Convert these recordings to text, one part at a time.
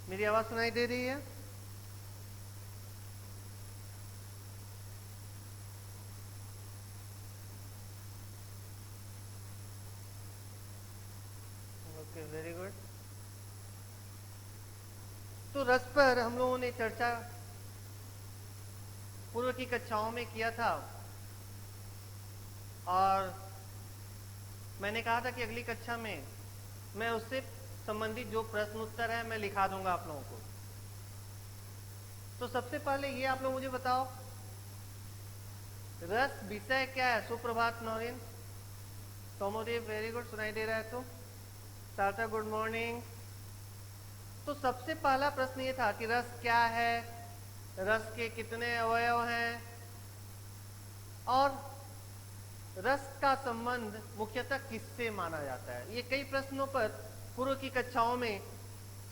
मेरी आवाज सुनाई दे रही है? Okay, very good. तो रस पर हम लोगों ने चर्चा पूर्व की कक्षाओं में किया था, और मैंने कहा था कि अगली कक्षा में मैं उससे संबंधित जो प्रश्न उत्तर है मैं लिखा दूंगा आप लोगों को। तो सबसे पहले ये आप लोग मुझे बताओ, रस विषय क्या है? सुप्रभात नौरीन, तोमोदेव, वेरी गुड, सुनाई दे रहा है तो। सारथा, गुड मॉर्निंग। तो सबसे पहला प्रश्न ये था कि रस क्या है, रस के कितने अवयव हैं, और रस का संबंध मुख्यतः किससे माना जाता है। ये कई प्रश्नों पर पूर्व की कक्षाओं में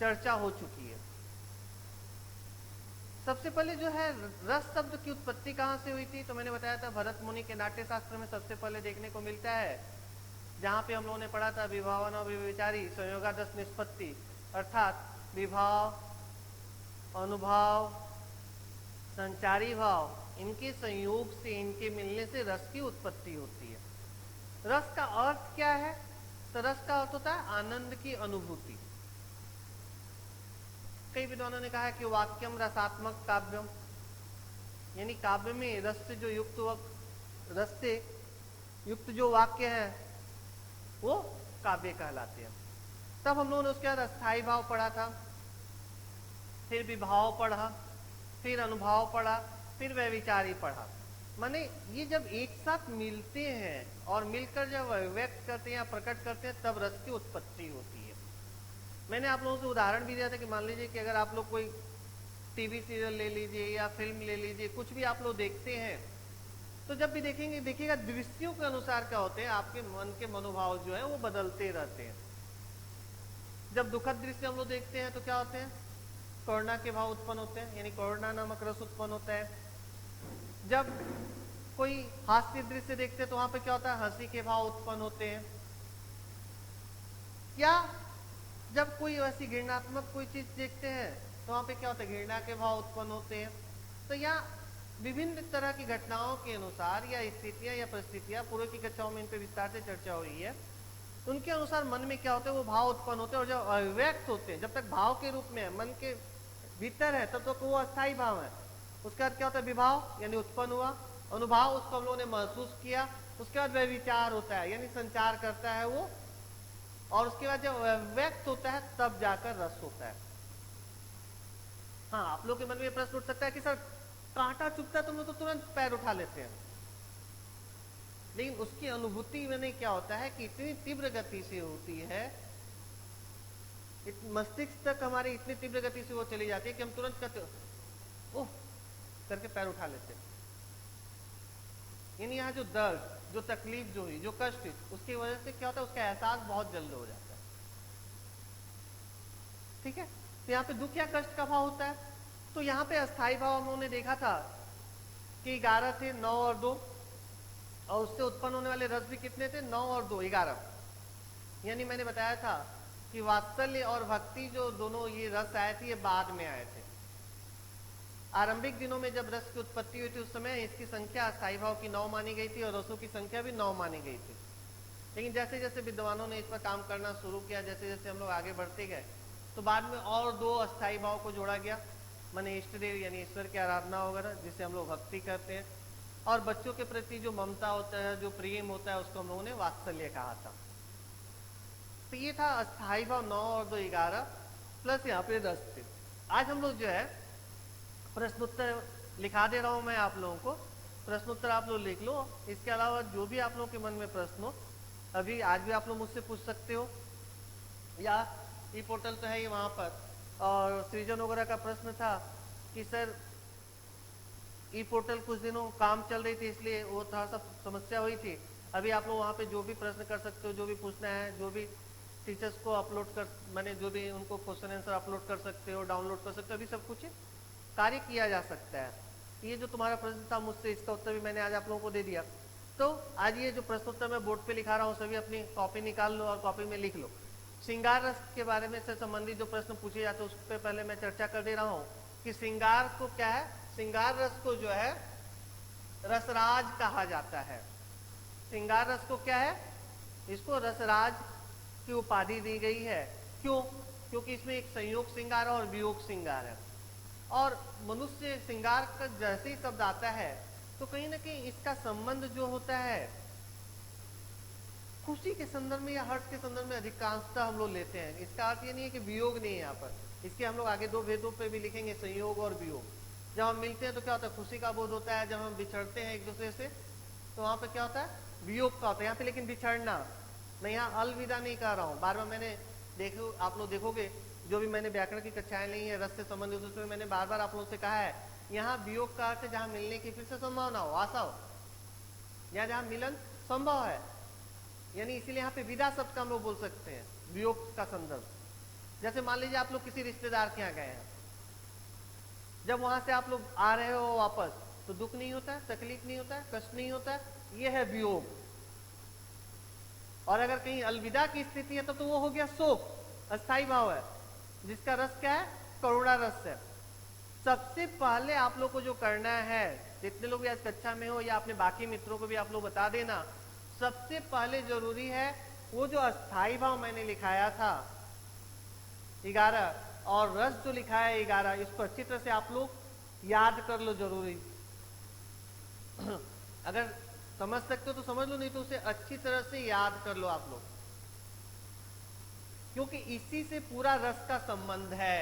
चर्चा हो चुकी है। सबसे पहले जो है, रस शब्द की उत्पत्ति कहाँ से हुई थी? तो मैंने बताया था भरत मुनि के नाट्य शास्त्र में सबसे पहले देखने को मिलता है, जहां पे हम लोगों ने पढ़ा था विभावन और विचारी संयोगादश निष्पत्ति, अर्थात विभाव, अनुभाव, संचारी भाव, इनके संयोग से, इनके मिलने से रस की उत्पत्ति होती है। रस का अर्थ क्या है? तो रस का अर्थ होता है आनंद की अनुभूति। कई विद्वानों ने कहा है कि वाक्यम रसात्मक काव्यम, यानी काव्य में रस से जो रस से युक्त जो वाक्य है वो काव्य कहलाते हैं। तब हम लोगों ने उसके बाद अस्थाई भाव पढ़ा था, फिर विभाव पढ़ा, फिर अनुभाव पढ़ा, फिर व्यभिचारी पढ़ा। माने ये जब एक साथ मिलते हैं और मिलकर जब व्यक्त करते हैं या प्रकट करते हैं तब रस की उत्पत्ति होती है। मैंने आप लोगों से उदाहरण भी दिया था कि मान लीजिए कि अगर आप लोग कोई टीवी सीरियल ले लीजिए या फिल्म ले लीजिए, कुछ भी आप लोग देखते हैं, तो जब भी देखेंगे, देखिएगा दृश्यों के अनुसार क्या होते हैं, आपके मन के मनोभाव जो है वो बदलते रहते हैं। जब दुखद दृश्य हम लोग देखते हैं तो क्या होते हैं? करुणा के भाव उत्पन्न होते हैं, यानी करुणा नामक रस उत्पन्न होता है। जब कोई हास्य दृश्य देखते हैं तो वहां पे क्या होता है? हंसी के भाव उत्पन्न होते हैं। या जब कोई ऐसी घृणात्मक कोई चीज देखते हैं तो वहां पे क्या होता है? घृणा के भाव उत्पन्न होते हैं। तो यहाँ विभिन्न तरह की घटनाओं के अनुसार या स्थितियां या परिस्थितियां, पूर्व की कक्षाओं में इन पे विस्तार से चर्चा हुई है, उनके अनुसार मन में क्या होते हैं? वो भाव उत्पन्न होते हैं, और जब अव्यक्त होते हैं, जब तक भाव के रूप में है, मन के भीतर है, तब तक वो अस्थायी भाव है। उसके बाद क्या होता है? विभाव, यानी उत्पन्न हुआ। अनुभाव, उसको हम लोगों ने महसूस किया। उसके बाद व्यभिचार होता है, यानी संचार करता है वो, और उसके बाद जब व्यक्त होता है तब जाकर रस होता है। हाँ, आप लोग के मन में प्रश्न उठ सकता है कि सर कांटा चुभता है तो हम लोग तो तुरंत पैर उठा लेते हैं, लेकिन उसकी अनुभूति में क्या होता है कि इतनी तीव्र गति से होती है, मस्तिष्क तक हमारी इतनी तीव्र गति से वो चली जाती है कि हम तुरंत करते ओह करके पैर उठा लेते हैं। यानी यहाँ जो दर्द, जो तकलीफ जो हुई, जो कष्ट हुई, उसकी वजह से क्या होता है? उसका एहसास बहुत जल्द हो जाता है। ठीक है, तो यहाँ पे दुख या कष्ट का भाव होता है। तो यहाँ पे अस्थाई भाव हम लोगों ने देखा था कि 11 थे, 9 और 2, और उससे उत्पन्न होने वाले रस भी कितने थे? 9 और 2, 11। यानी मैंने बताया था कि वात्सल्य और भक्ति जो दोनों ये रस आए थे, ये बाद में आए थे। आरंभिक दिनों में जब रस की उत्पत्ति हुई थी उस समय इसकी संख्या अस्थाई भाव की 9 मानी गई थी और रसों की संख्या भी 9 मानी गई थी। लेकिन जैसे जैसे विद्वानों ने इस पर काम करना शुरू किया, जैसे जैसे हम लोग आगे बढ़ते गए, तो बाद में और 2 अस्थाई भाव को जोड़ा गया, माने इष्ट देव यानी ईश्वर की आराधना वगैरह, जिससे हम लोग भक्ति करते हैं, और बच्चों के प्रति जो ममता होता है, जो प्रेम होता है, उसको हम लोगों ने वात्सल्य कहा था। तो ये था अस्थाई भाव 9 और 2, 11, प्लस यहाँ पे 10 थे। आज हम लोग जो है प्रश्नोत्तर लिखा दे रहा हूं मैं आप लोगों को, प्रश्नोत्तर आप लोग लिख लो। इसके अलावा जो भी आप लोगों के मन में प्रश्न हो, अभी आज भी आप लोग मुझसे पूछ सकते हो, या ई पोर्टल तो है ही वहां पर। और सृजन वगैरह का प्रश्न था कि सर ई पोर्टल कुछ दिनों काम चल रही थी इसलिए वो थोड़ा सा समस्या हुई थी। अभी आप लोग वहाँ पे जो भी प्रश्न कर सकते हो, जो भी पूछना है, जो भी टीचर्स को अपलोड कर, मैंने जो भी उनको क्वेश्चन आंसर अपलोड कर सकते हो, डाउनलोड कर सकते हो, अभी सब कुछ कार्य किया जा सकता है। ये जो तुम्हारा प्रश्न था मुझसे, इसका उत्तर भी मैंने आज आप लोगों को दे दिया। तो आज ये जो प्रश्नोत्तर मैं बोर्ड पे लिखा रहा हूँ, सभी अपनी कॉपी निकाल लो और कॉपी में लिख लो। श्रृंगार रस के बारे में से संबंधित जो प्रश्न पूछे जाते हैं उस पर पहले मैं चर्चा कर दे रहा हूं कि श्रृंगार को क्या है, श्रृंगार रस को जो है रसराज कहा जाता है। श्रृंगार रस को क्या है, इसको रसराज की उपाधि दी गई है। क्यों? क्योंकि इसमें एक संयोग श्रृंगार और वियोग श्रृंगार है। और मनुष्य श्रृंगार का जैसे ही शब्द आता है तो कहीं ना कहीं इसका संबंध जो होता है खुशी के संदर्भ में या हर्ष के संदर्भ में अधिकांशतः हम लोग लेते हैं। इसका अर्थ ये नहीं है कि वियोग नहीं है यहाँ पर, इसके हम लोग आगे दो भेदों पे भी लिखेंगे, संयोग और वियोग। जब हम मिलते हैं तो क्या होता है, खुशी का बोध होता है। जब हम बिछड़ते हैं एक दूसरे से तो वहां पर क्या होता है, वियोग का होता है। यहाँ पे लेकिन बिछड़ना, मैं यहाँ अलविदा नहीं कह रहा हूँ। बार बार मैंने देखो, आप लोग देखोगे जो भी मैंने व्याकरण की कक्षाएं ली है रस से संबंधित, उसमें मैंने बार बार आप लोगों से कहा है यहाँ वियोग का अर्थ है जहां मिलने की फिर से संभावना हो, आशा हो, या जहां मिलन संभव है। यानी इसीलिए यहाँ पे विदा शब्द का हम लोग बोल सकते हैं वियोग का संदर्भ। जैसे मान लीजिए आप लोग किसी रिश्तेदार के यहाँ गए हैं, जब वहां से आप लोग आ रहे हो वापस तो दुख नहीं होता है, तकलीफ नहीं होता है, कष्ट नहीं होता है, ये है वियोग। और अगर कहीं अलविदा की स्थिति है तो वो हो गया शोक, अस्थाई भाव है, जिसका रस क्या है, करुणा रस है। सबसे पहले आप लोग को जो करना है, जितने लोग आज कक्षा में हो या अपने बाकी मित्रों को भी आप लोग बता देना, सबसे पहले जरूरी है वो जो अस्थाई भाव मैंने लिखाया था 11 और रस जो लिखा है 11, इसको अच्छी तरह से आप लोग याद कर लो जरूरी। अगर समझ सकते हो तो समझ लो, नहीं तो उसे अच्छी तरह से याद कर लो आप लोग, क्योंकि इसी से पूरा रस का संबंध है।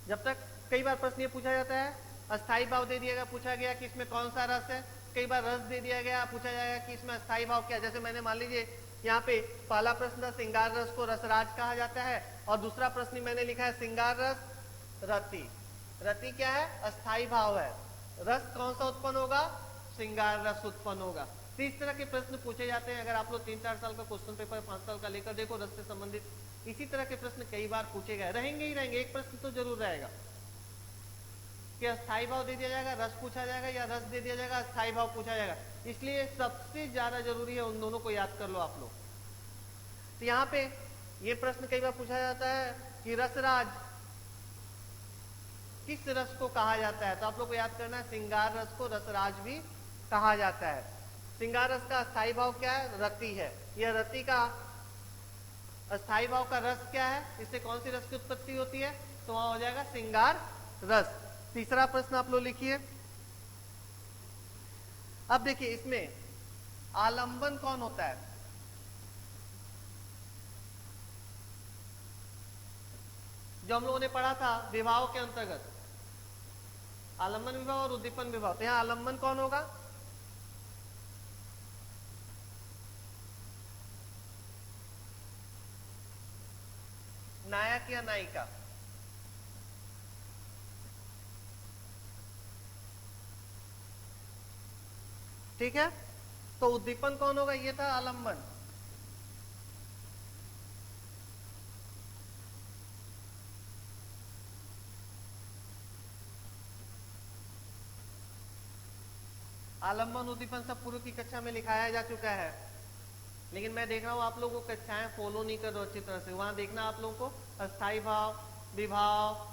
जब तक कई बार प्रश्न ये पूछा जाता है, अस्थाई भाव दे दिया गया, पूछा गया कि इसमें कौन सा रस है, कई बार रस दे दिया गया, पूछा जाएगा कि इसमें अस्थाई भाव क्या है। जैसे मैंने मान लीजिए यहाँ पे पहला प्रश्न था श्रृंगार रस को रसराज कहा जाता है, और दूसरा प्रश्न मैंने लिखा है श्रृंगार रस रति। रति क्या है, अस्थाई भाव है। रस कौन सा उत्पन्न होगा, श्रृंगार रस उत्पन्न होगा। तो इस तरह के प्रश्न पूछे जाते हैं। अगर आप लोग 3-4 साल का क्वेश्चन पेपर 5 साल का लेकर देखो, रस से संबंधित इसी तरह के प्रश्न कई बार पूछे गए, रहेंगे ही रहेंगे। एक प्रश्न तो जरूर रहेगा कि अस्थाई भाव दे दिया जाएगा, रस पूछा जाएगा, या रस दे दिया जाएगा, अस्थाई भाव पूछा जाएगा। इसलिए सबसे ज्यादा जरूरी है उन दोनों को याद कर लो आप लोग। तो यहाँ पे ये प्रश्न कई बार पूछा जाता है कि रसराज किस रस को कहा जाता है, तो आप लोग को याद करना है श्रृंगार रस को रसराज भी कहा जाता है। श्रृंगार रस का अस्थाई भाव क्या है, रति है। यह रति का अस्थाई भाव का रस क्या है, इससे कौन सी रस की उत्पत्ति होती है, तो वहां हो जाएगा श्रृंगार रस। तीसरा प्रश्न आप लोग लिखिए। अब देखिए इसमें आलंबन कौन होता है, जो हम लोगों ने पढ़ा था विभाव के अंतर्गत, आलंबन विभाव और उद्दीपन विभाव। तो यहां आलंबन कौन होगा, नायक या नायिका। ठीक है, तो उद्दीपन कौन होगा, ये था आलंबन। आलंबन उद्दीपन सब पूर्व की कक्षा में लिखाया जा चुका है, लेकिन मैं देख रहा हूं आप लोगों को कक्षाएं फॉलो नहीं कर रहे अच्छी तरह से। वहां देखना आप लोगों को अस्थाई भाव, विभाव,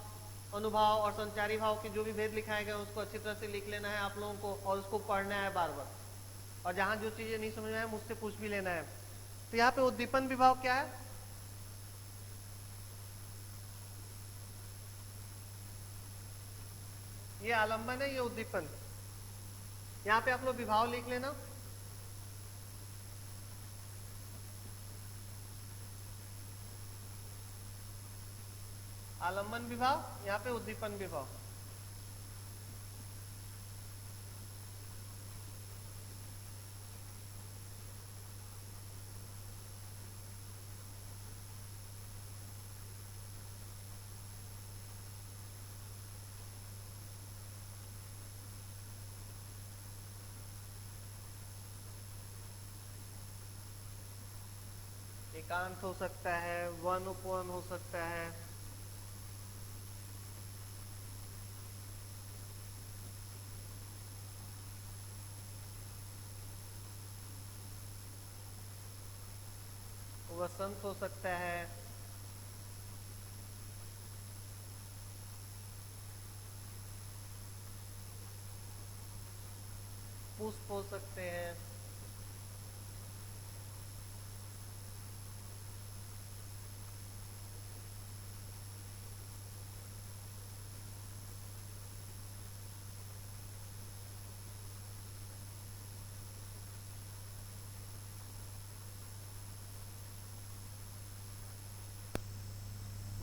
अनुभाव और संचारी भाव के जो भी भेद लिखाए गए उसको अच्छी तरह से लिख लेना है आप लोगों को, और उसको पढ़ना है बार बार। और जहां जो चीजें नहीं समझ में आए मुझसे पूछ भी लेना है। तो यहाँ पे उद्दीपन विभाव क्या है, ये आलंबन है, ये उद्दीपन। यहाँ पे आप लोग विभाव लिख लेना, आलंबन विभाव, यहाँ पे उद्दीपन विभाव। एकांत हो सकता है, वन उपवन हो सकता है, वसंत हो सकता है, पुष्प हो सकते हैं,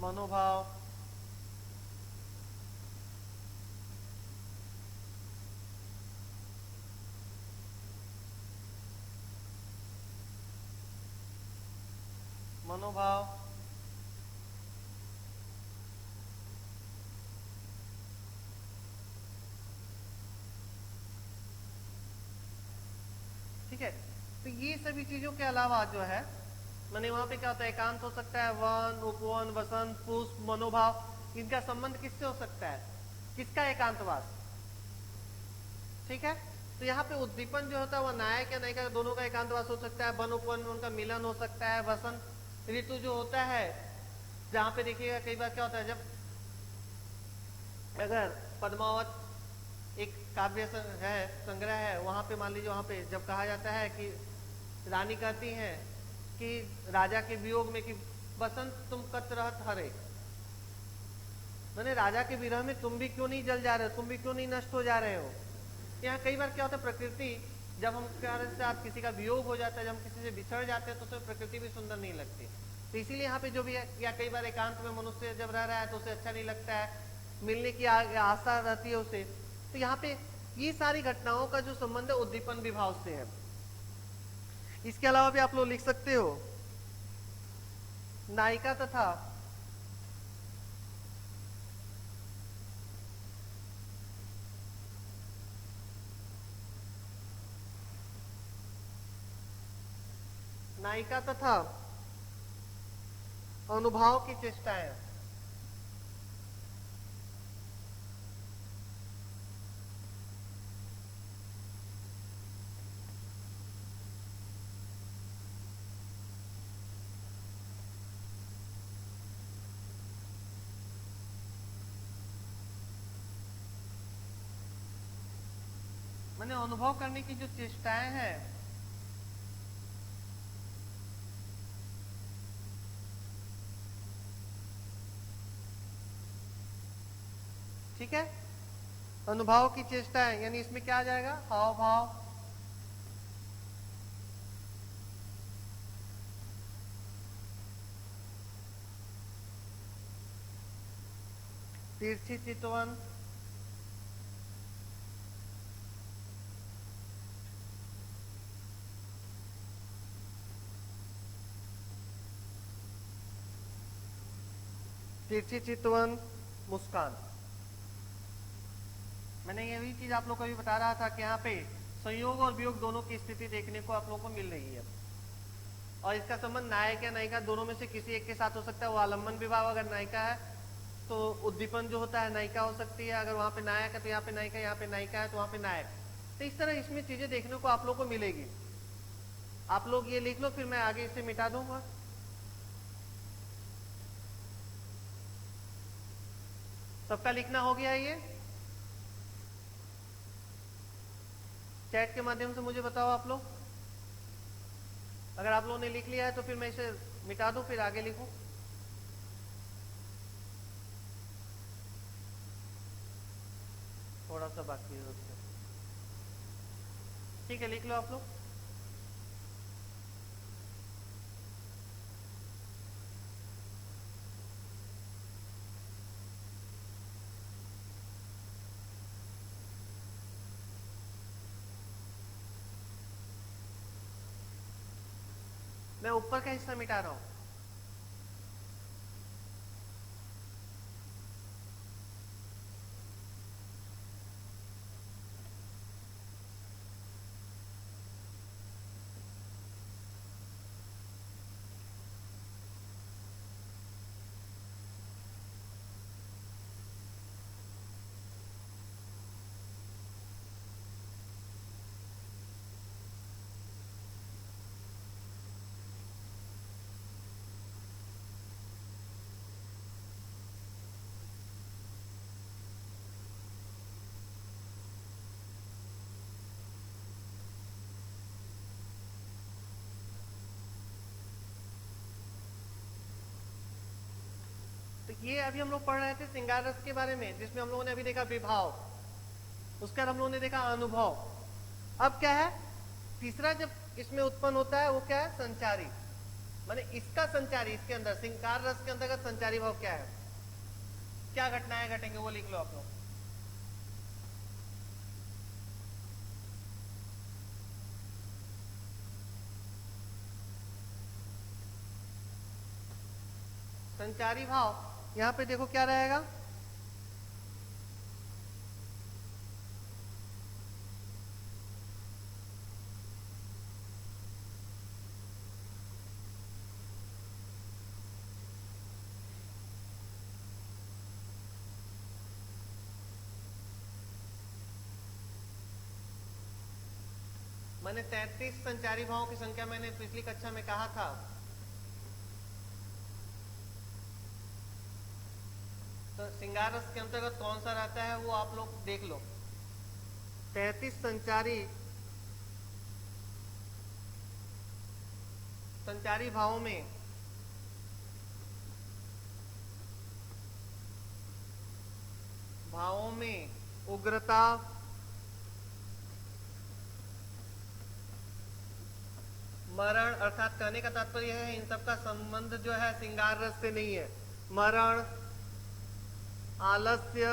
मनोभाव, मनोभाव, ठीक है। तो ये सभी चीजों के अलावा जो है मैंने वहां पे क्या होता है, एकांत हो सकता है, वन, उपवन, वसंत, पुष्प, मनोभाव, इनका संबंध किससे हो सकता है, किसका एकांतवास, ठीक है। तो यहाँ पे उद्दीपन जो होता है वो नायक या नायिका दोनों का एकांतवास हो सकता है, वन उपवन में उनका मिलन हो सकता है, वसंत ऋतु जो होता है जहाँ पे देखिएगा कई बार क्या होता है, जब अगर पद्मावत एक काव्य है, संग्रह है, वहां पे मान लीजिए वहां पे जब कहा जाता है कि रानी कहती है कि राजा के वियोग में कि बसंत तुम कत रहत हरे, मैंने राजा के विरह में तुम भी क्यों नहीं जल जा रहे हो, तुम भी क्यों नहीं नष्ट हो जा रहे हो। यहाँ कई बार क्या होता है, प्रकृति जब हम साथ किसी का वियोग हो जाता है, जब हम किसी से बिछड़ जाते हैं तो उसमें प्रकृति भी सुंदर नहीं लगती। तो इसीलिए यहाँ पे जो भी है, या कई बार एकांत में मनुष्य जब रह रहा है तो उसे अच्छा नहीं लगता है, मिलने की आशा रहती है उसे। तो यहाँ पे ये सारी घटनाओं का जो संबंध है उद्दीपन विभाव से है। इसके अलावा भी आप लोग लिख सकते हो नायिका तथा नायिका तथा अनुभाव की चेष्टाएं, मैंने अनुभव करने की जो चेष्टाएं हैं, ठीक है, अनुभव की चेष्टाएं यानी इसमें क्या आ जाएगा, हाव भाव, तिरछी चितवन, तिरछी चितवन, मुस्कान। मैंने यही चीज आप लोग को भी बता रहा था कि यहाँ पे संयोग और वियोग दोनों की स्थिति देखने को आप लोगों को मिल रही है, और इसका संबंध नायक या नायिका दोनों में से किसी एक के साथ हो सकता है। वो आलम्बन विभाव अगर नायिका है तो उद्दीपन जो होता है नायिका हो सकती है, अगर वहां पे नायक है तो यहाँ पे नायिका, यहाँ पे नायिका है तो वहां पे नायक। तो इस तरह इसमें चीजें देखने को आप लोग को मिलेगी। आप लोग ये लिख लो, फिर मैं आगे इसे मिटा दूंगा। सबका लिखना हो गया ये, चैट के माध्यम से मुझे बताओ आप लोग। अगर आप लोगों ने लिख लिया है तो फिर मैं इसे मिटा दूं, फिर आगे लिखूं। थोड़ा सा बाकी है उसमें, ठीक है, लिख लो आप लोग। मैं ऊपर का हिस्सा मिटा रहा हूं। ये अभी हम लोग पढ़ रहे थे श्रृंगार रस के बारे में, जिसमें हम लोगों ने अभी देखा विभाव, उसके बाद हम लोगों ने देखा अनुभव। अब क्या है, तीसरा जब इसमें उत्पन्न होता है वो क्या है, संचारी। माने इसका संचारी, इसके अंदर श्रृंगार रस के अंतर्गत संचारी भाव क्या है, क्या घटनाएं घटेंगे वो लिख लो आप लोग। संचारी भाव यहां पे देखो क्या रहेगा, मैंने 33 संचारी भावों की संख्या मैंने पिछली कक्षा में कहा था। तो श्रृंगार रस के अंतर्गत कौन सा रहता है वो आप लोग देख लो। 33 संचारी भावों में उग्रता, मरण, अर्थात कहने का तात्पर्य है इन सब का संबंध जो है श्रृंगार रस से नहीं है। मरण, आलस्य,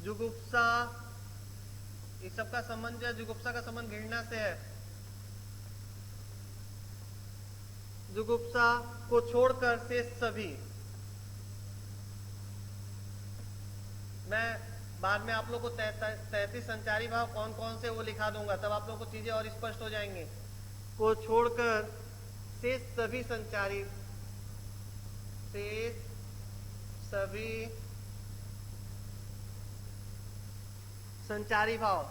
जुगुप्सा, इस सब का संबंध जो है, जुगुप्सा का संबंध घृणा से है। जुगुप्सा को छोड़कर शेष सभी, मैं बाद में आप लोग को 33 संचारी भाव कौन कौन से वो लिखा दूंगा, तब आप लोग को चीजें और स्पष्ट हो जाएंगे। को छोड़कर शेष सभी संचारी, शेष सभी संचारी भाव,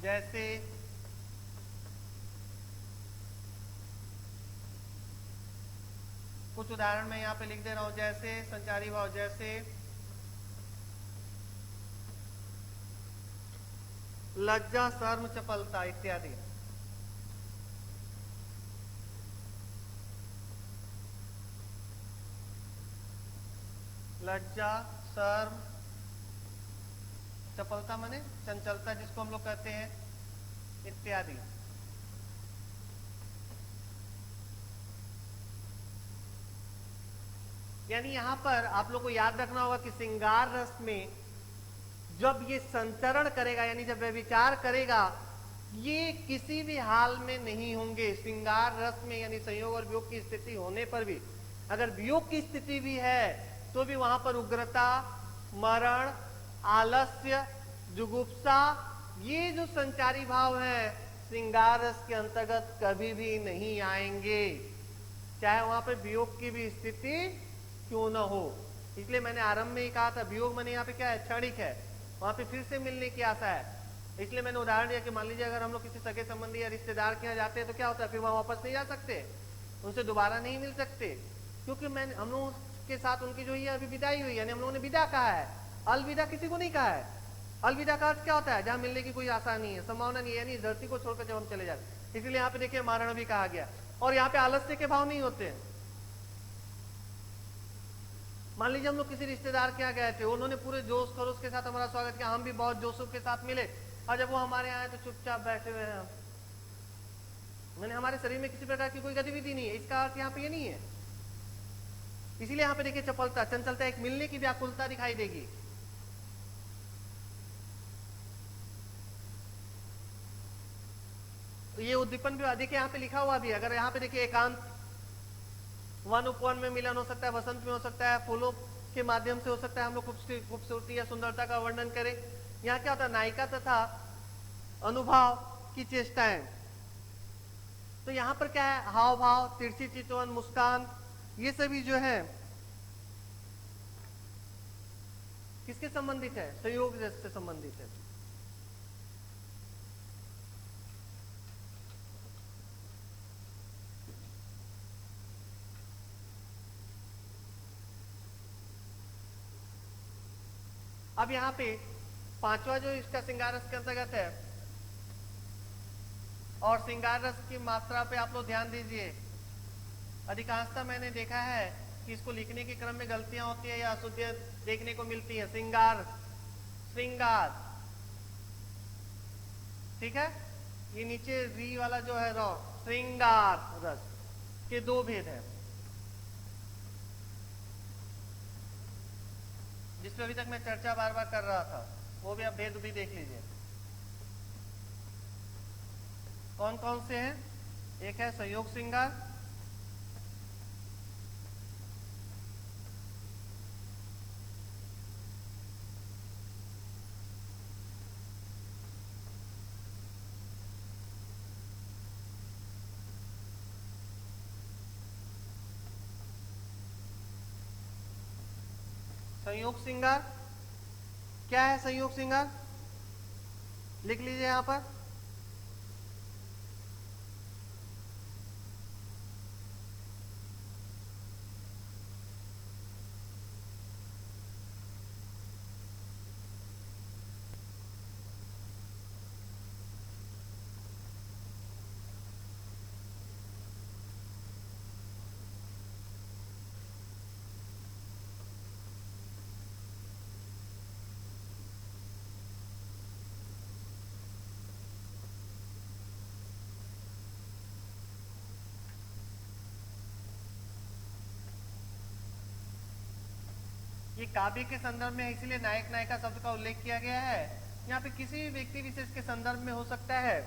जैसे कुछ उदाहरण मैं यहाँ पे लिख दे रहा हूं, जैसे संचारी भाव जैसे लज्जा, शर्म, चपलता इत्यादि। लज्जा, शर्म, चपलता माने चंचलता जिसको हम लोग कहते हैं, इत्यादि। यानी यहां पर आप लोग को याद रखना होगा कि श्रृंगार रस में जब ये संचरण करेगा, यानी जब वह विचार करेगा, ये किसी भी हाल में नहीं होंगे। श्रृंगार रस में यानी संयोग और वियोग की स्थिति होने पर भी, अगर वियोग की स्थिति भी है तो भी वहां पर उग्रता, मरण, आलस्य, जुगुप्सा, ये जो संचारी भाव है श्रृंगार रस के अंतर्गत कभी भी नहीं आएंगे, चाहे वहां पर वियोग की भी स्थिति क्यों न हो। इसलिए मैंने आरंभ में ही कहा था वियोग माने यहाँ पे क्या है, क्षणिक है, वहां पे फिर से मिलने की आशा है। इसलिए मैंने उदाहरण दिया कि मान लीजिए अगर हम लोग किसी सगे संबंधी या रिश्तेदार के यहाँ जाते हैं तो क्या होता है, फिर वहां वापस नहीं जा सकते, उनसे दोबारा नहीं मिल सकते, क्योंकि मैंने हम लोगों के साथ उनकी जो है अभी विदाई हुई, यानी हम लोगों ने विदा कहा है, अलविदा किसी को नहीं कहा है। अलविदा का अर्थ क्या होता है, जहां मिलने की कोई आशा नहीं है, संभावना नहीं है, यानी धरती को छोड़कर जब हम चले जाते। इसलिए यहाँ पे देखिए मारण भी कहा गया, और यहाँ पे आलस्य के भाव नहीं होते। मान लीजिए हम लोग किसी रिश्तेदार के यहाँ गए थे, उन्होंने पूरे जोश खरोश के साथ हमारा स्वागत किया, हम भी बहुत जोशों के साथ मिले, और जब वो हमारे यहाँ आए तो चुपचाप बैठे हुए हैं, मैंने हमारे शरीर में किसी प्रकार की कोई गतिविधि नहीं है, इसका अर्थ यहाँ पे ये नहीं है। इसीलिए यहाँ पे देखिए चपलता, चंचलता, एक मिलने की व्याकुलता दिखाई देगी। तो ये उद्दीपन भी अधिक यहाँ पे लिखा हुआ भी, अगर यहाँ पे देखिए एकांत, वन उपवन में मिलन हो सकता है, वसंत में हो सकता है, फूलों के माध्यम से हो सकता है, हम लोग खूबसूरती या सुंदरता का वर्णन करें। यहाँ क्या होता है, नायिका तथा अनुभव की चेष्टाएं। तो यहाँ पर क्या है, हाव भाव, तिरछी चितवन, मुस्कान, ये सभी जो है किसके संबंधित है, संयोग से संबंधित है। अब यहाँ पे पांचवा जो इसका श्रृंगार रस के अंतर्गत है, और श्रृंगार रस की मात्रा पे आप लोग ध्यान दीजिए। अधिकांशतः मैंने देखा है कि इसको लिखने के क्रम में गलतियां होती है या अशुद्धियां देखने को मिलती है। श्रृंगार, श्रृंगार, ठीक है। ये नीचे री वाला जो है रॉ, श्रृंगार रस के दो भेद है, जिसपे अभी तक मैं चर्चा बार बार कर रहा था, वो भी आप भेद भी देख लीजिए। कौन कौन से हैं? एक है संयोग श्रृंगार, संयोग श्रृंगार क्या है? संयोग श्रृंगार लिख लीजिए यहां पर। ये काव्य के संदर्भ में इसलिए नायक नायिका शब्द का उल्लेख किया गया है। यहाँ पे किसी भी व्यक्ति विशेष के संदर्भ में हो सकता है।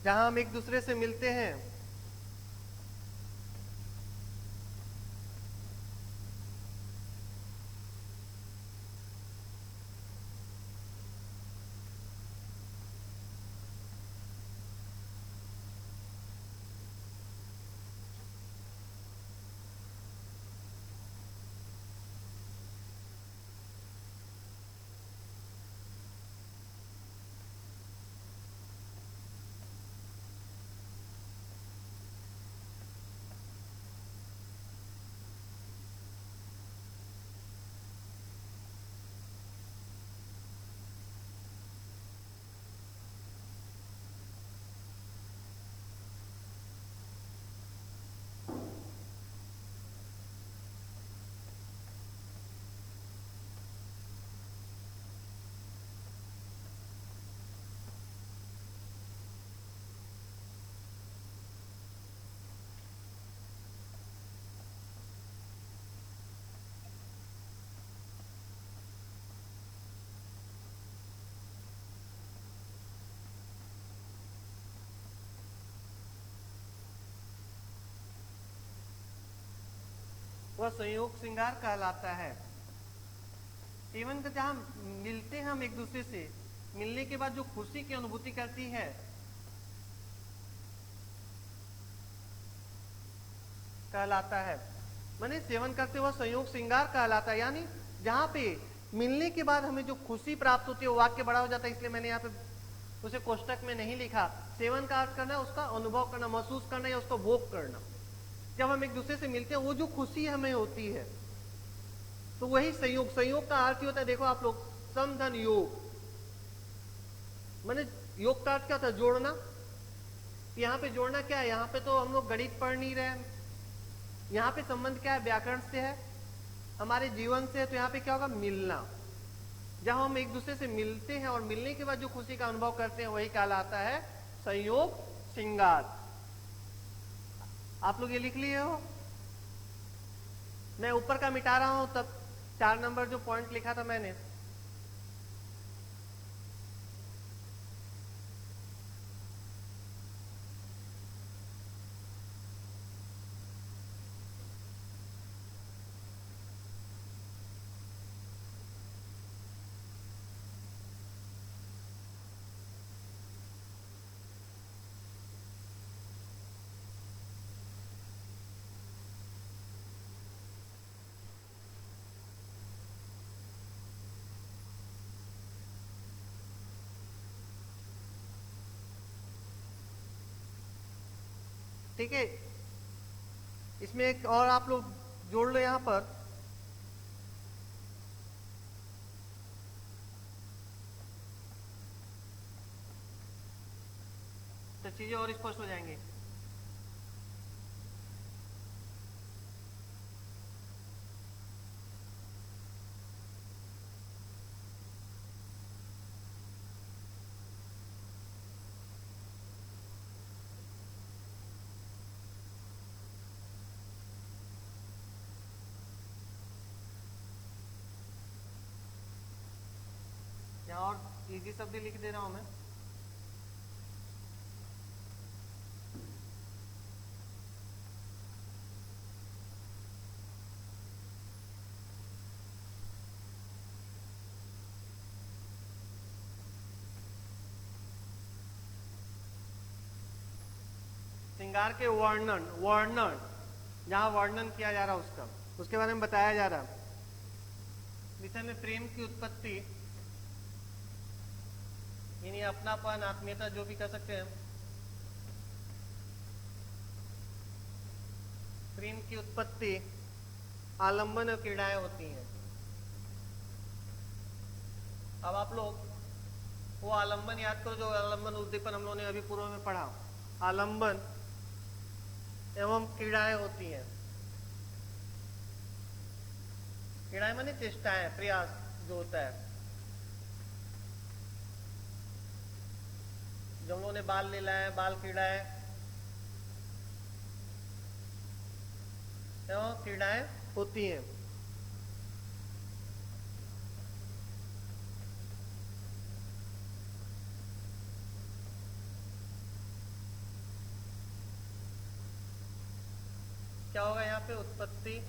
जहां हम एक दूसरे से मिलते हैं, वह संयोग श्रृंगार कहलाता है। इवन जहां मिलते हैं हम एक दूसरे से, मिलने के बाद जो खुशी की अनुभूति करती है, कहलाता है। माने सेवन करते हुए संयोग श्रृंगार कहलाता है। यानी जहां पे मिलने के बाद हमें जो खुशी प्राप्त होती है, वो वाक्य बड़ा हो जाता है, इसलिए मैंने यहाँ पे उसे कोष्टक में नहीं लिखा। सेवन का अर्थ करना है उसका अनुभव करना, महसूस करना या उसको भोग करना। जब हम एक दूसरे से मिलते हैं, वो जो खुशी हमें होती है, तो वही संयोग। संयोग का अर्थ ही होता है, देखो आप लोग, समधन योग। माने योग का अर्थ क्या होता है? जोड़ना। यहाँ पे जोड़ना क्या है? यहाँ पे तो हम लोग गणित पढ़ नहीं रहे, यहाँ पे संबंध क्या है? व्याकरण से है, हमारे जीवन से है। तो यहाँ पे क्या होगा? मिलना। जब हम एक दूसरे से मिलते हैं और मिलने के बाद जो खुशी का अनुभव करते हैं, वही कहलाता है संयोग श्रृंगार। आप लोग ये लिख लिए हो? मैं ऊपर का मिटा रहा हूं, तब 4 नंबर जो पॉइंट लिखा था मैंने, ठीक है, इसमें एक और आप लोग जोड़ लो यहां पर, तो चीजें और स्पष्ट हो जाएंगी। यहाँ और इजी शब्द लिख दे रहा हूं मैं। श्रृंगार के वर्णन, वर्णन जहां वर्णन किया जा रहा उसका, उसके बारे में बताया जा रहा। विषय में प्रेम की उत्पत्ति, यानी अपनापन, आत्मीयता, जो भी कह सकते हैं, प्रेम की उत्पत्ति आलंबन और क्रीड़ाएं होती हैं। अब आप लोग वो आलंबन याद करो जो आलंबन उद्दीपन हम लोगों ने अभी पूर्व में पढ़ा। आलंबन एवं क्रीड़ाएं होती हैं। क्रीड़ाएं माने चेष्टाएं, प्रयास जो होता है। जब हम लोगों ने बाल लीलाएं, बाल क्रीड़ाएं एवं क्रीड़ाएं होती हैं। क्या होगा यहाँ पे? उत्पत्ति,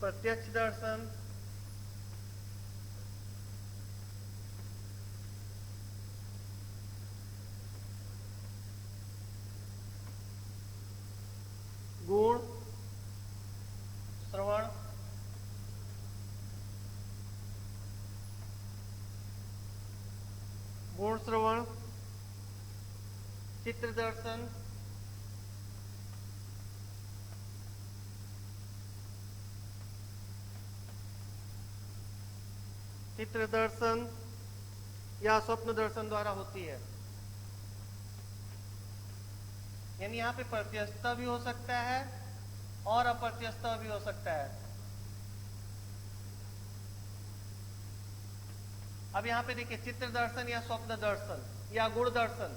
प्रत्यक्ष दर्शन, गुण, श्रवण, गुण श्रवण, चित्र दर्शन, चित्र दर्शन या स्वप्न दर्शन द्वारा होती है। यानी यहाँ पे प्रत्यक्षता भी हो सकता है और अप्रत्यक्षता भी हो सकता है। अब यहाँ पे देखिए, चित्र दर्शन या स्वप्न दर्शन या गुण दर्शन,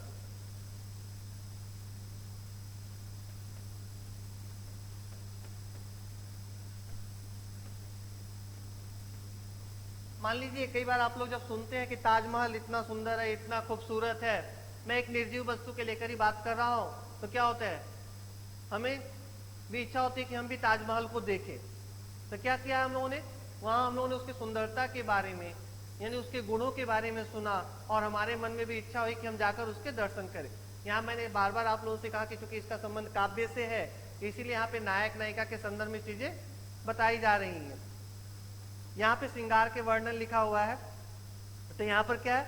मान लीजिए कई बार आप लोग जब सुनते हैं कि ताजमहल इतना सुंदर है, इतना खूबसूरत है, मैं एक निर्जीव वस्तु के लेकर ही बात कर रहा हूं, तो क्या होता है, हमें भी इच्छा होती है कि हम भी ताजमहल को देखें। तो क्या किया हम लोगों ने, वहां हम लोगों ने उसकी सुंदरता के बारे में यानी उसके गुणों के बारे में सुना और हमारे मन में भी इच्छा हुई कि हम जाकर उसके दर्शन करें। यहाँ मैंने बार बार आप लोगों से कहा कि चूंकि इसका संबंध काव्य से है, इसीलिए यहाँ पे नायक नायिका के संदर्भ में चीजें बताई जा रही हैं। यहाँ पे श्रृंगार के वर्णन लिखा हुआ है, तो यहाँ पर क्या है,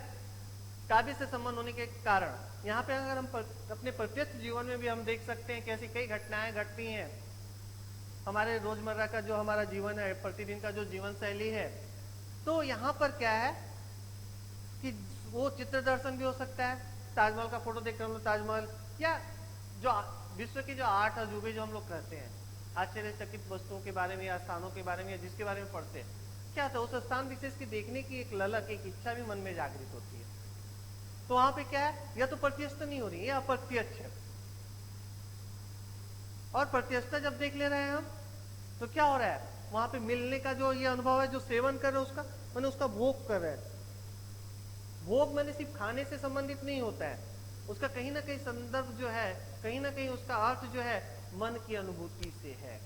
काव्य से संबंध होने के कारण यहाँ पे अगर हम अपने प्रत्यक्ष जीवन में भी हम देख सकते हैं कि ऐसी कई घटनाएं घटती हैं। हमारे रोजमर्रा का जो हमारा जीवन है, प्रतिदिन का जो जीवन शैली है, तो यहाँ पर क्या है कि वो चित्र दर्शन भी हो सकता है। ताजमहल का फोटो देखकर हम लोग ताजमहल, या जो विश्व की जो 8 अजूबे जो हम लोग कहते हैं, आश्चर्यचकित वस्तुओं के बारे में या स्थानों के बारे में या जिसके बारे में पढ़ते हैं, क्या था उस स्थान विशेष की देखने की एक ललक, एक इच्छा भी मन में जागृत होती है। तो वहां पे क्या है, या तो प्रत्यक्षता नहीं हो रही है, या अप्रत्यक्ष है। और प्रत्यक्षता जब देख ले रहे हैं हम, तो क्या हो रहा है, वहां पे मिलने का जो ये अनुभव है, जो सेवन कर रहे हैं उसका, मैंने उसका भोग कर रहे हैं। भोग मैंने सिर्फ खाने से संबंधित नहीं होता है, उसका कहीं ना कहीं संदर्भ जो है, कहीं ना कहीं उसका अर्थ जो है मन की अनुभूति से है,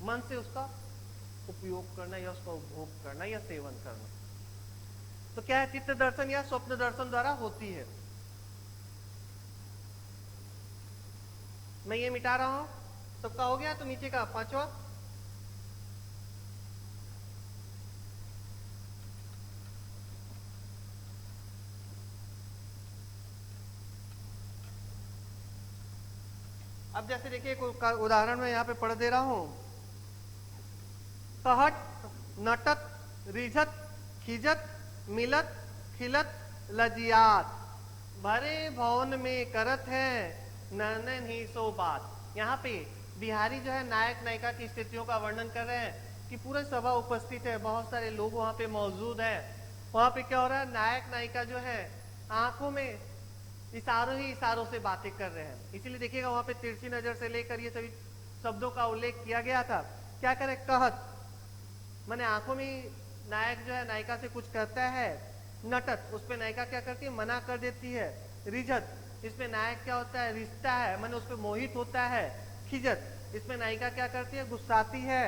मन से उसका उपयोग करना या उसका उपभोग करना या सेवन करना। तो क्या है, चित्त दर्शन या स्वप्न दर्शन द्वारा होती है। मैं ये मिटा रहा हूं, सबका हो गया, तो नीचे का 5वां, अब जैसे देखिए एक उदाहरण मैं यहाँ पे पढ़ दे रहा हूं। कहट, नटत, रिझत, खिजत, मिलत, खिलत, लजियात, भरे भवन में करत है नैनन ही सो बात। यहाँ पे बिहारी जो है नायक नायिका की स्थितियों का वर्णन कर रहे हैं कि पूरे सभा उपस्थित है, बहुत सारे लोग वहां पे मौजूद है। वहां पे क्या हो रहा है, नायक नायिका जो है आंखों में इशारों ही इशारों से बातें कर रहे हैं। इसीलिए देखिएगा वहां पे तिरछी नजर से लेकर ये सभी शब्दों का उल्लेख किया गया था। क्या करे, कहत माने आंखों में नायक जो है नायिका से कुछ कहता है। नटत, उस पर नायिका क्या करती है, मना कर देती है। रिझत, इसमें नायक क्या होता है, रिश्ता है, माने उस पर मोहित होता है। खिजत, इसमें नायिका क्या करती है, गुस्साती है।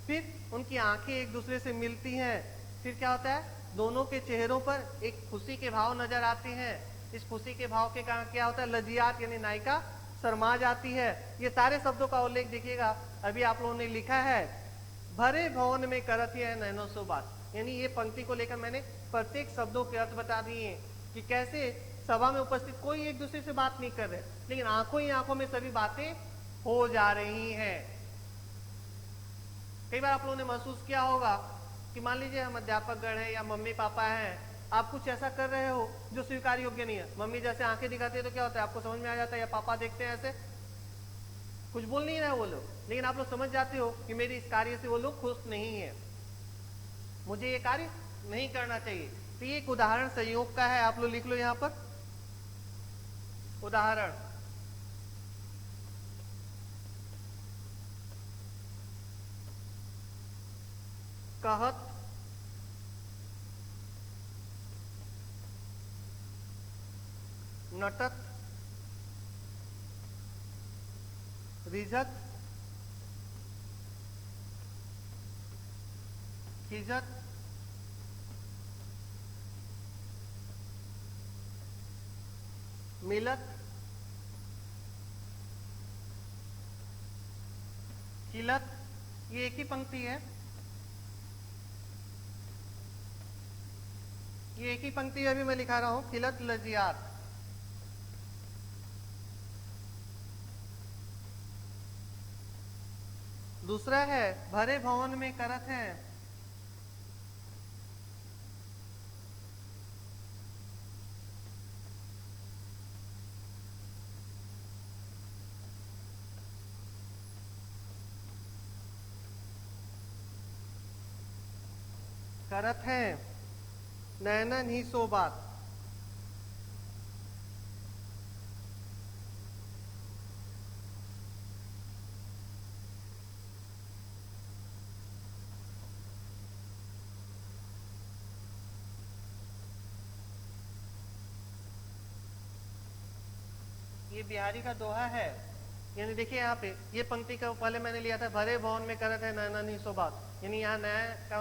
फिर उनकी आंखें एक दूसरे से मिलती हैं। फिर क्या होता है, दोनों के चेहरों पर एक खुशी के भाव नजर आते हैं। इस खुशी के भाव के कारण क्या होता है, लजियात यानी नायिका शर्मा जाती है। ये सारे शब्दों का उल्लेख देखिएगा अभी आप लोगों ने लिखा है। भरे भवन में करत है नैनो सो बात, यानी ये पंक्ति को लेकर मैंने प्रत्येक शब्दों के अर्थ बता दिए कि कैसे सभा में उपस्थित कोई एक दूसरे से बात नहीं कर रहे, लेकिन आंखों ही आंखों में सभी बातें हो जा रही हैं। कई बार आप लोगों ने महसूस किया होगा कि मान लीजिए हम अध्यापक गण हैं या मम्मी पापा हैं, आप कुछ ऐसा कर रहे हो जो स्वीकार योग्य नहीं है। मम्मी जैसे आंखें दिखाती है तो क्या होता है, आपको समझ में आ जाता है, या पापा देखते हैं ऐसे कुछ बोल नहीं रहे वो लोग, लेकिन आप लोग समझ जाते हो कि मेरे इस कार्य से वो लोग खुश नहीं है, मुझे ये कार्य नहीं करना चाहिए। तो ये एक उदाहरण संयोग का है, आप लोग लिख लो यहां पर उदाहरण। कहत, नटत, रिझत, खिजत, मिलत, खिलत, ये एक ही पंक्ति है, ये एक ही पंक्ति अभी मैं लिखा रहा हूं, खिलत लजियात। दूसरा है भरे भवन में करत है, करत है नैनन ही सो बात। ये बिहारी का दोहा है, यानी देखिए यहाँ पे ये पंक्ति का पहले मैंने लिया था, भरे भवन में करत है नैनन ही सो बात, यानी यहाँ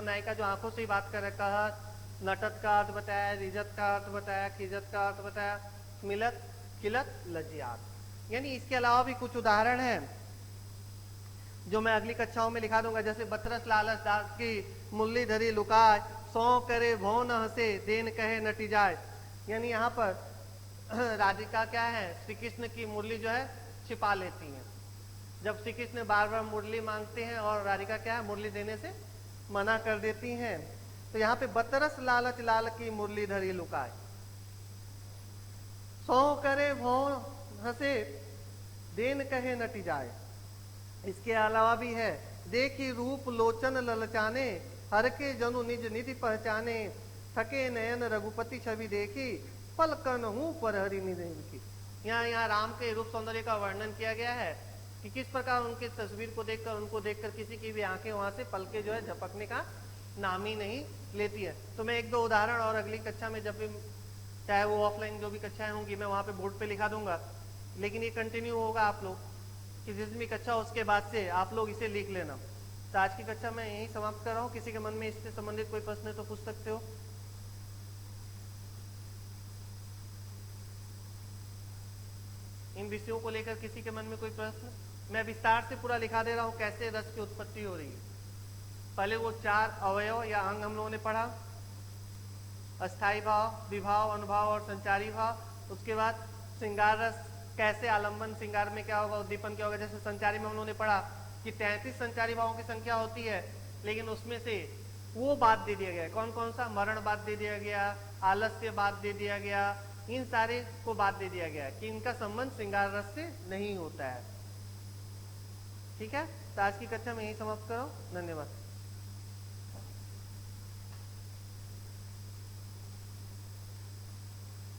नायिका जो आंखों से ही बात कर रहा है। कहत, नटत का अर्थ बताया, रिजत का अर्थ बताया, खिजत का अर्थ बताया, मिलत, खिलत, लजियात। यानी इसके अलावा भी कुछ उदाहरण हैं जो मैं अगली कक्षाओं में लिखा दूंगा, जैसे बतरस लालच दास की मुरली धरी लुकाय, सौ करे भौ न हंसे देन कहे नटी जाए। यानी यहाँ पर राधिका क्या है, श्री कृष्ण की मुरली जो है छिपा लेती है। जब श्री कृष्ण बार बार मुरली मांगते हैं और राधिका क्या है, मुरली देने से मना कर देती हैं। तो यहाँ पे बतरस लालच लाल की मुरली धरी लुकाए, सौ करे भौ हंसे देन कहे नटी जाए। इसके अलावा भी है, देखी रूप लोचन ललचाने, हर के जनु निज निधि पहचाने, थके नयन रघुपति छवि देखी, पलकन हूं पर हरि निधि की। यहाँ राम के रूप सौंदर्य का वर्णन किया गया है कि किस प्रकार उनकी तस्वीर को देखकर, उनको देखकर किसी की भी आंखें वहां से पलके जो है झपकने का नाम ही नहीं लेती है। तो मैं एक दो उदाहरण और अगली कक्षा में जब भी, चाहे वो ऑफलाइन जो भी कक्षाएं होंगी, मैं वहां पे बोर्ड पे लिखा दूंगा, लेकिन ये कंटिन्यू होगा आप लोग कि जिस भी कक्षा उसके बाद से आप लोग इसे लिख लेना। तो आज की कक्षा मैं यही समाप्त कर रहा हूँ। किसी के मन में इससे संबंधित कोई प्रश्न है तो पूछ सकते हो। इन विषयों को लेकर किसी के मन में कोई प्रश्न? मैं विस्तार से पूरा लिखा दे रहा हूं कैसे रस की उत्पत्ति हो रही है। पहले वो 4 अवयव या अंग हम लोगों ने पढ़ा, अस्थाई भाव, विभाव, अनुभाव और संचारी भाव। उसके बाद श्रृंगार रस कैसे आलंबन श्रृंगार में क्या होगा, उद्दीपन क्या होगा। जैसे संचारी में हम लोगों ने पढ़ा कि 33 संचारी भावों की संख्या होती है, लेकिन उसमें से वो बात दे दिया गया, कौन कौन सा, मरण बात दे दिया गया, आलस्य बात दे दिया गया, इन सारे को बात दे दिया गया कि इनका संबंध श्रृंगार रस से नहीं होता है। ठीक है, तो आज की कक्षा में यही समाप्त करो। धन्यवाद।